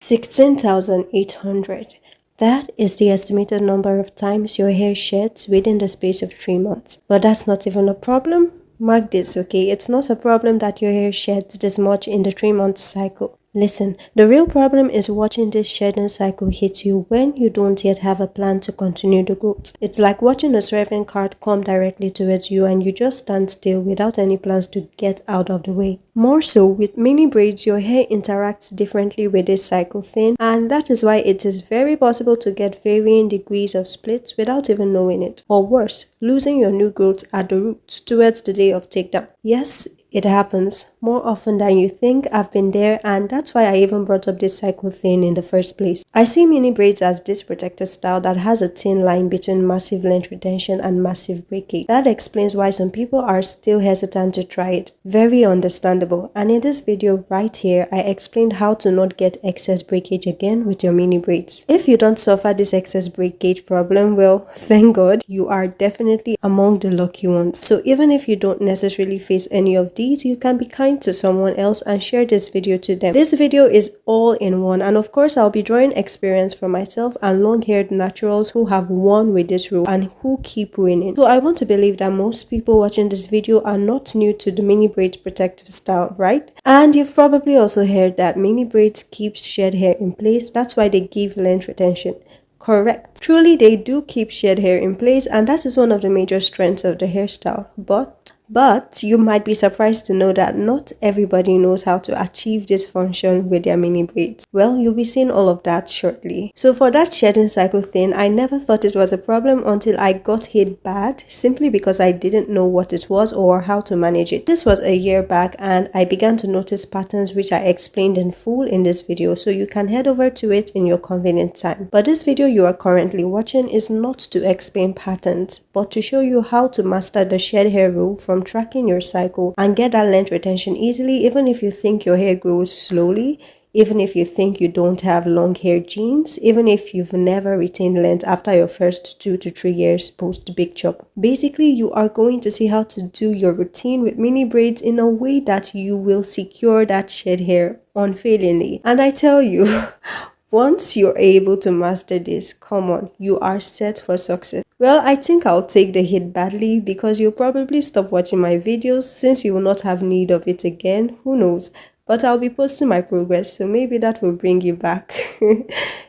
16,800. That is the estimated number of times your hair sheds within the space of 3 months. But that's not even a problem. Mark this, okay? It's not a problem that your hair sheds this much in the 3 month cycle. Listen, the real problem is watching this shedding cycle hit you when you don't yet have a plan to continue the growth. It's like watching a swerving cart come directly towards you and you just stand still without any plans to get out of the way. More so, with mini braids, your hair interacts differently with this cycle thing, and that is why it is very possible to get varying degrees of splits without even knowing it. Or worse, losing your new growth at the roots towards the day of takedown. Yes, it happens more often than you think. I've been there, and that's why I even brought up this cycle thing in the first place. I see mini braids as this protective style that has a thin line between massive length retention and massive breakage. That explains why some people are still hesitant to try it. Very understandable. And in this video right here, I explained how to not get excess breakage again with your mini braids. If you don't suffer this excess breakage problem, well, thank God, you are definitely among the lucky ones. So even if you don't necessarily face any of these, you can be kind to someone else and share this video to them. This video is all in one, and of course I'll be drawing experience from myself and long-haired naturals who have won with this rule and who keep winning. So I want to believe that most people watching this video are not new to the mini braids protective style, right? And you've probably also heard that mini braids keep shed hair in place. That's why they give length retention. Correct. Truly, they do keep shed hair in place, and that is one of the major strengths of the hairstyle. But you might be surprised to know that not everybody knows how to achieve this function with their mini braids. Well, you'll be seeing all of that shortly. So for that shedding cycle thing, I never thought it was a problem until I got hit bad, simply because I didn't know what it was or how to manage it. This was a year back, and I began to notice patterns which I explained in full in this video, so you can head over to it in your convenient time. But this video you are currently watching is not to explain patterns, but to show you how to master the shed hair rule from tracking your cycle and get that length retention easily, even if you think your hair grows slowly, even if you think you don't have long hair genes, even if you've never retained length after your first 2 to 3 years post big chop. Basically, you are going to see how to do your routine with mini braids in a way that you will secure that shed hair unfailingly. And I tell you, once you're able to master this, come on, you are set for success. Well, I think I'll take the hit badly because you'll probably stop watching my videos since you will not have need of it again. Who knows? But I'll be posting my progress, so maybe that will bring you back.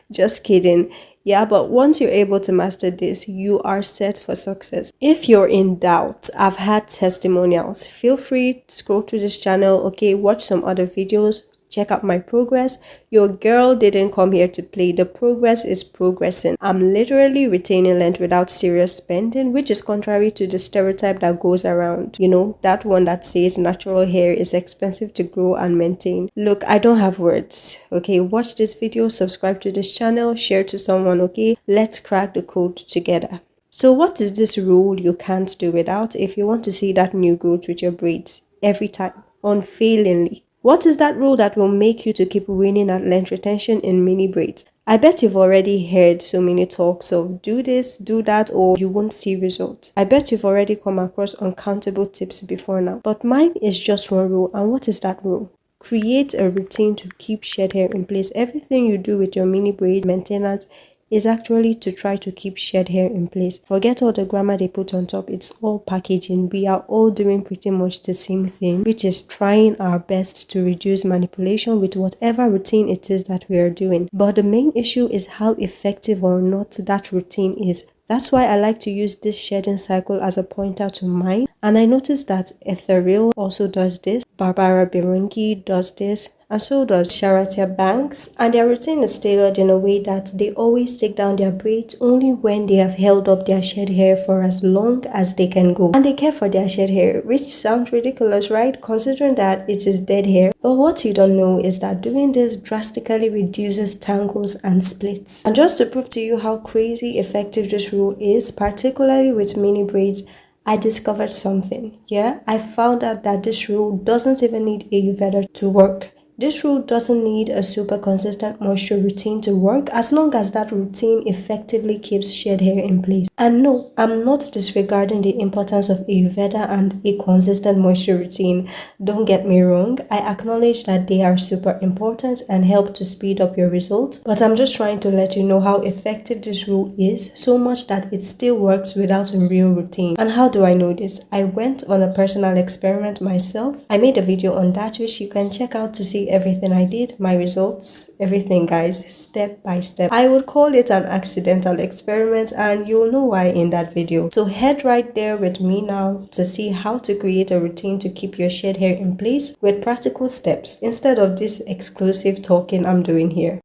Just kidding. Yeah, but once you're able to master this, you are set for success. If you're in doubt, I've had testimonials. Feel free to scroll through this channel, okay? Watch some other videos. Check out my progress. Your girl didn't come here to play. The progress is progressing. I'm literally retaining length without serious spending, which is contrary to the stereotype that goes around. You know, that one that says natural hair is expensive to grow and maintain. Look, I don't have words. Okay, watch this video, subscribe to this channel, share to someone, okay? Let's crack the code together. So what is this rule you can't do without if you want to see that new growth with your braids every time, unfailingly? What is that rule that will make you to keep winning at length retention in mini braids? I bet you've already heard so many talks of do this, do that, or you won't see results. I bet you've already come across uncountable tips before now. But mine is just one rule, and what is that rule? Create a routine to keep shed hair in place. Everything you do with your mini braid maintenance is actually to try to keep shed hair in place. Forget all the grammar they put on top. It's all packaging. We are all doing pretty much the same thing, which is trying our best to reduce manipulation with whatever routine it is that we are doing. But the main issue is how effective or not that routine is. That's why I like to use this shedding cycle as a pointer to mine. And I noticed that Ethereal also does this. Barbara Birinki does this. And so does Sharatia Banks, and their routine is tailored in a way that they always take down their braids only when they have held up their shed hair for as long as they can go. And they care for their shed hair, which sounds ridiculous, right? Considering that it is dead hair. But what you don't know is that doing this drastically reduces tangles and splits. And just to prove to you how crazy effective this rule is, particularly with mini braids, I discovered something. Yeah, I found out that this rule doesn't even need Ayurveda to work. This rule doesn't need a super consistent moisture routine to work as long as that routine effectively keeps shed hair in place. And no, I'm not disregarding the importance of Ayurveda and a consistent moisture routine. Don't get me wrong, I acknowledge that they are super important and help to speed up your results, but I'm just trying to let you know how effective this rule is, so much that it still works without a real routine. And how do I know this? I went on a personal experiment myself. I made a video on that which you can check out to see everything I did, my results, everything guys, step by step. I would call it an accidental experiment and you'll know why in that video. So head right there with me now to see how to create a routine to keep your shed hair in place with practical steps instead of this exclusive talking I'm doing here.